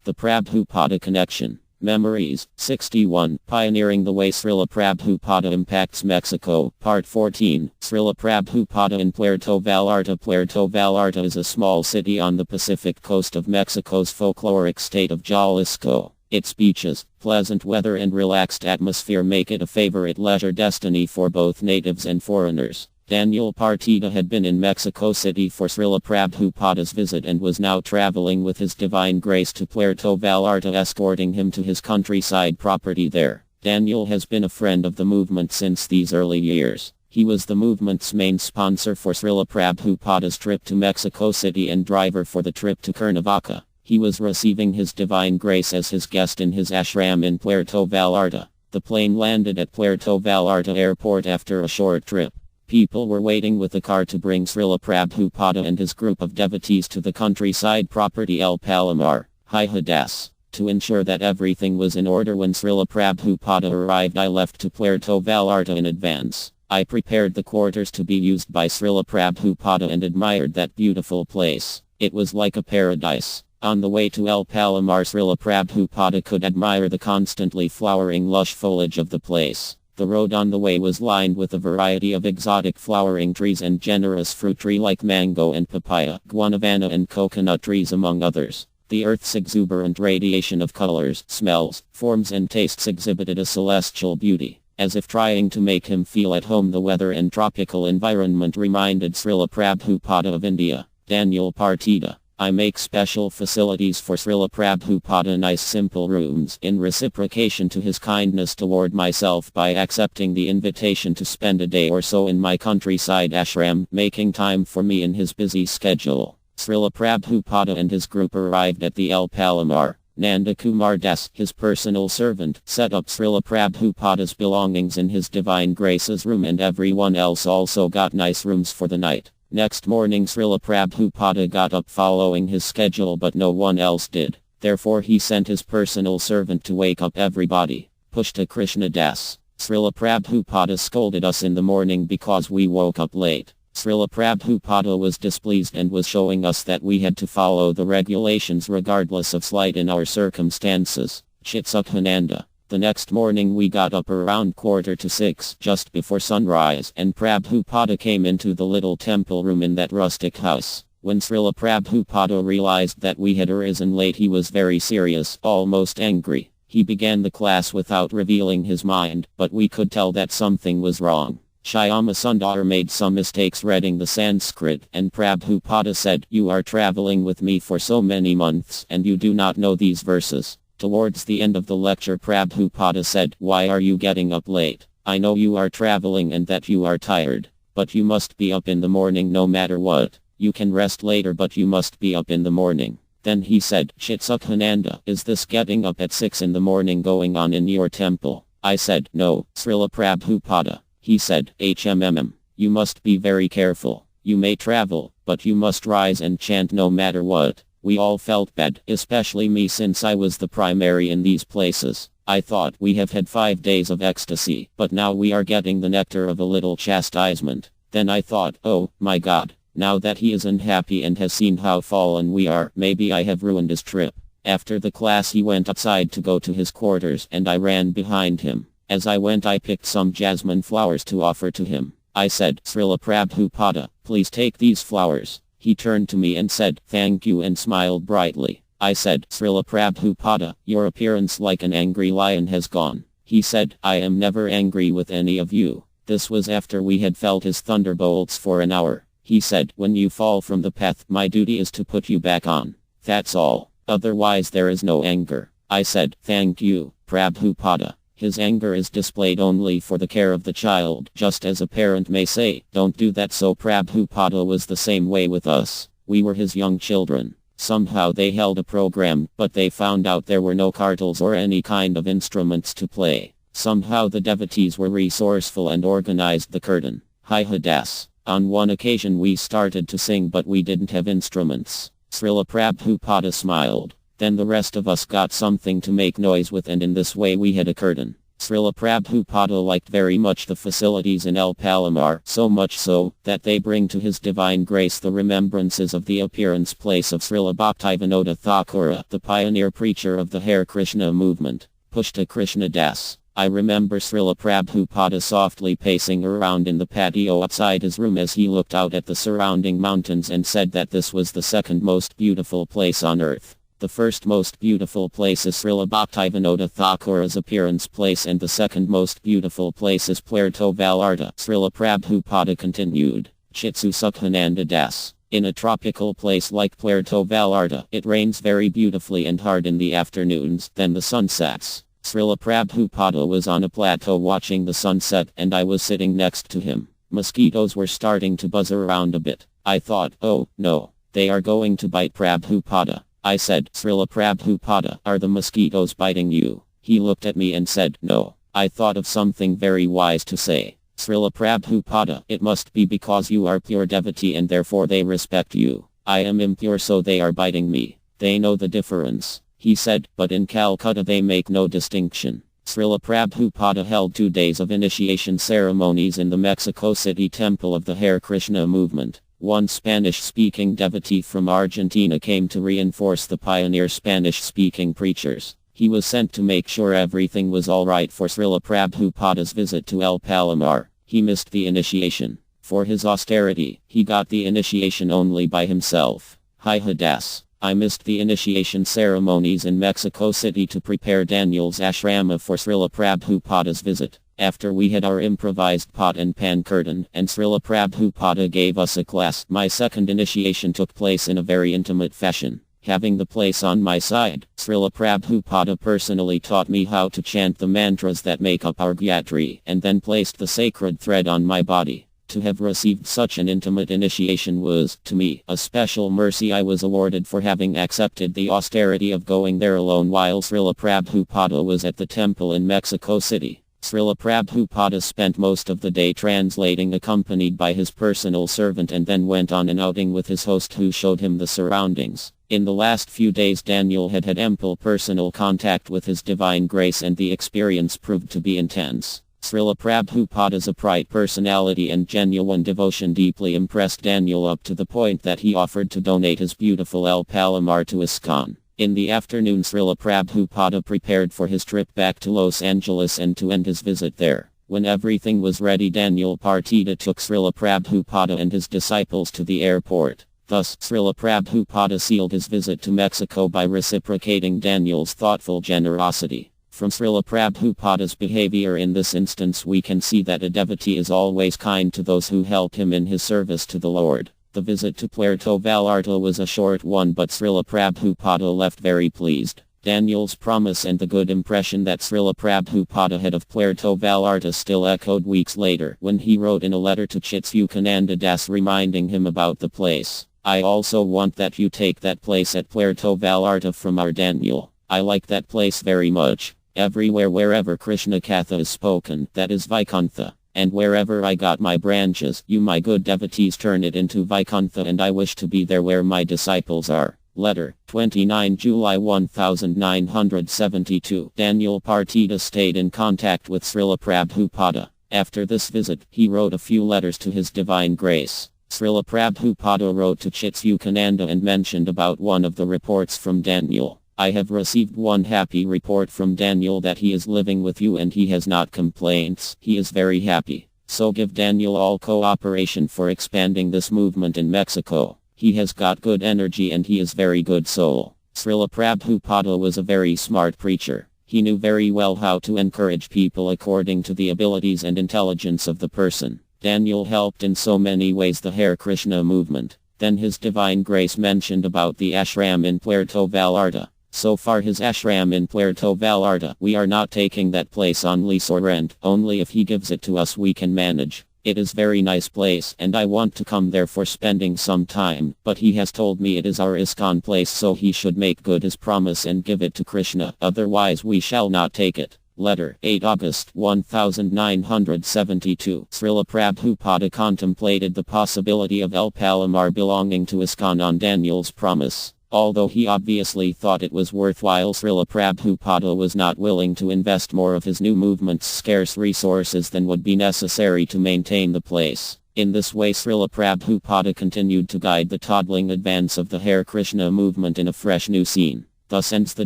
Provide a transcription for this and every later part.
The Prabhupada Connection. Memories. 61. Pioneering the Way. Srila Prabhupada Impacts Mexico. Part 14. Srila Prabhupada in Puerto Vallarta. Puerto Vallarta is a small city on the Pacific coast of Mexico's folkloric state of Jalisco. Its beaches, pleasant weather and relaxed atmosphere make it a favorite leisure destiny for both natives and foreigners. Daniel Partida had been in Mexico City for Srila Prabhupada's visit and was now traveling with His Divine Grace to Puerto Vallarta, escorting him to his countryside property there. Daniel has been a friend of the movement since these early years. He was the movement's main sponsor for Srila Prabhupada's trip to Mexico City and driver for the trip to Cuernavaca. He was receiving His Divine Grace as his guest in his ashram in Puerto Vallarta. The plane landed at Puerto Vallarta Airport after a short trip. People were waiting with a car to bring Srila Prabhupada and his group of devotees to the countryside property El Palomar, Hijadas. To ensure that everything was in order when Srila Prabhupada arrived, I left to Puerto Vallarta in advance. I prepared the quarters to be used by Srila Prabhupada and admired that beautiful place. It was like a paradise. On the way to El Palomar, Srila Prabhupada could admire the constantly flowering lush foliage of the place. The road on the way was lined with a variety of exotic flowering trees and generous fruit tree like mango and papaya, guanabana and coconut trees among others. The earth's exuberant radiation of colors, smells, forms and tastes exhibited a celestial beauty. As if trying to make him feel at home, the weather and tropical environment reminded Srila Prabhupada of India. Daniel Partida. I make special facilities for Srila Prabhupada, nice simple rooms, in reciprocation to his kindness toward myself by accepting the invitation to spend a day or so in my countryside ashram, making time for me in his busy schedule. Srila Prabhupada and his group arrived at the El Palomar. Nanda Kumar Das, his personal servant, set up Srila Prabhupada's belongings in His Divine Grace's room, and everyone else also got nice rooms for the night. Next morning Srila Prabhupada got up following his schedule, but no one else did. Therefore he sent his personal servant to wake up everybody. Pushta Krishna Das. Srila Prabhupada scolded us in the morning because we woke up late. Srila Prabhupada was displeased and was showing us that we had to follow the regulations regardless of slight in our circumstances. Chitsukhananda. The next morning we got up around 5:45, just before sunrise, and Prabhupada came into the little temple room in that rustic house. When Srila Prabhupada realized that we had arisen late, he was very serious, almost angry. He began the class without revealing his mind, but we could tell that something was wrong. Shyama Sundar made some mistakes reading the Sanskrit, and Prabhupada said, "You are traveling with me for so many months, and you do not know these verses." Towards the end of the lecture, Prabhupada said, "Why are you getting up late? I know you are traveling and that you are tired, but you must be up in the morning no matter what. You can rest later, but you must be up in the morning." Then he said, "Chitsukhananda, is this getting up at 6 in the morning going on in your temple?" I said, "No, Srila Prabhupada." He said, "You must be very careful. You may travel, but you must rise and chant no matter what." We all felt bad, especially me, since I was the primary in these places. I thought, we have had 5 days of ecstasy, but now we are getting the nectar of a little chastisement. Then I thought, oh, my God, now that he is unhappy and has seen how fallen we are, maybe I have ruined his trip. After the class he went outside to go to his quarters, and I ran behind him. As I went I picked some jasmine flowers to offer to him. I said, "Srila Prabhupada, please take these flowers." He turned to me and said, "Thank you," and smiled brightly. I said, "Srila Prabhupada, your appearance like an angry lion has gone." He said, "I am never angry with any of you." This was after we had felt his thunderbolts for an hour. He said, "When you fall from the path, my duty is to put you back on. That's all. Otherwise there is no anger." I said, "Thank you, Prabhupada." His anger is displayed only for the care of the child, just as a parent may say, "Don't do that." So Prabhupada was the same way with us. We were his young children. Somehow they held a program, but they found out there were no kartals or any kind of instruments to play. Somehow the devotees were resourceful and organized the curtain. Hijadas. On one occasion we started to sing, but we didn't have instruments. Srila Prabhupada smiled. Then the rest of us got something to make noise with, and in this way we had a curtain. Srila Prabhupada liked very much the facilities in El Palomar, so much so, that they bring to his divine grace the remembrances of the appearance place of Srila Bhaktivinoda Thakura, the pioneer preacher of the Hare Krishna movement. Pushta Krishna Das. I remember Srila Prabhupada softly pacing around in the patio outside his room as he looked out at the surrounding mountains and said that this was the second most beautiful place on earth. The first most beautiful place is Srila Bhaktivinoda Thakura's appearance place and the second most beautiful place is Puerto Vallarta. Srila Prabhupada continued. Chitsu Sukhananda Das. In a tropical place like Puerto Vallarta, it rains very beautifully and hard in the afternoons, then the sun sets. Srila Prabhupada was on a plateau watching the sunset and I was sitting next to him. Mosquitoes were starting to buzz around a bit. I thought, oh, no, they are going to bite Prabhupada. I said, Srila Prabhupada, are the mosquitoes biting you? He looked at me and said, no. I thought of something very wise to say. Srila Prabhupada, it must be because you are pure devotee and therefore they respect you. I am impure so they are biting me. They know the difference. He said, but in Calcutta they make no distinction. Srila Prabhupada held 2 days of initiation ceremonies in the Mexico City temple of the Hare Krishna movement. One Spanish-speaking devotee from Argentina came to reinforce the pioneer Spanish-speaking preachers. He was sent to make sure everything was alright for Srila Prabhupada's visit to El Palomar. He missed the initiation. For his austerity, he got the initiation only by himself. Hi Hadas. I missed the initiation ceremonies in Mexico City to prepare Daniel's ashrama for Srila Prabhupada's visit. After we had our improvised pot and pan curtain, and Srila Prabhupada gave us a class, my second initiation took place in a very intimate fashion. Having the place on my side, Srila Prabhupada personally taught me how to chant the mantras that make up our Gayatri, and then placed the sacred thread on my body. To have received such an intimate initiation was, to me, a special mercy I was awarded for having accepted the austerity of going there alone while Srila Prabhupada was at the temple in Mexico City. Srila Prabhupada spent most of the day translating accompanied by his personal servant and then went on an outing with his host who showed him the surroundings. In the last few days Daniel had had ample personal contact with his divine grace and the experience proved to be intense. Srila Prabhupada's upright personality and genuine devotion deeply impressed Daniel up to the point that he offered to donate his beautiful El Palomar to ISKCON. In the afternoon Srila Prabhupada prepared for his trip back to Los Angeles and to end his visit there. When everything was ready Daniel Partida took Srila Prabhupada and his disciples to the airport. Thus, Srila Prabhupada sealed his visit to Mexico by reciprocating Daniel's thoughtful generosity. From Srila Prabhupada's behavior in this instance we can see that a devotee is always kind to those who help him in his service to the Lord. The visit to Puerto Vallarta was a short one but Srila Prabhupada left very pleased. Daniel's promise and the good impression that Srila Prabhupada had of Puerto Vallarta still echoed weeks later when he wrote in a letter to Chitsukananda Das reminding him about the place. I also want that you take that place at Puerto Vallarta from our Daniel. I like that place very much. Everywhere wherever Krishna Katha is spoken, that is Vaikuntha. And wherever I got my branches, you my good devotees turn it into Vaikuntha and I wish to be there where my disciples are. Letter, 29 July 1972. Daniel Partida stayed in contact with Srila Prabhupada. After this visit, he wrote a few letters to His Divine Grace. Srila Prabhupada wrote to Chitsukananda and mentioned about one of the reports from Daniel. I have received one happy report from Daniel that he is living with you and he has not complaints. He is very happy. So give Daniel all cooperation for expanding this movement in Mexico. He has got good energy and he is very good soul. Srila Prabhupada was a very smart preacher. He knew very well how to encourage people according to the abilities and intelligence of the person. Daniel helped in so many ways the Hare Krishna movement. Then His Divine Grace mentioned about the ashram in Puerto Vallarta. So far his ashram in Puerto Vallarta, we are not taking that place on lease or rent, only if he gives it to us we can manage. It is very nice place and I want to come there for spending some time, but he has told me it is our ISKCON place so he should make good his promise and give it to Krishna, otherwise we shall not take it. Letter, 8 August 1972. Srila Prabhupada contemplated the possibility of El Palomar belonging to ISKCON on Daniel's promise. Although he obviously thought it was worthwhile, Srila Prabhupada was not willing to invest more of his new movement's scarce resources than would be necessary to maintain the place. In this way, Srila Prabhupada continued to guide the toddling advance of the Hare Krishna movement in a fresh new scene. Thus ends the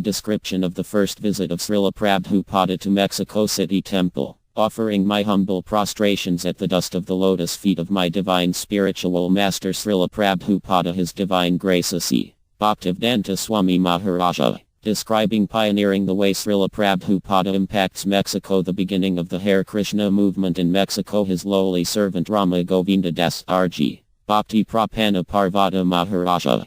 description of the first visit of Srila Prabhupada to Mexico City Temple. Offering my humble prostrations at the dust of the lotus feet of my divine spiritual master Srila Prabhupada, His Divine Grace A.C. Bhaktivedanta Swami Maharaja. Describing pioneering the way Srila Prabhupada impacts Mexico, the beginning of the Hare Krishna movement in Mexico, his lowly servant Rama Govinda Das R.G. Bhakti Prapana Parvata Maharaja.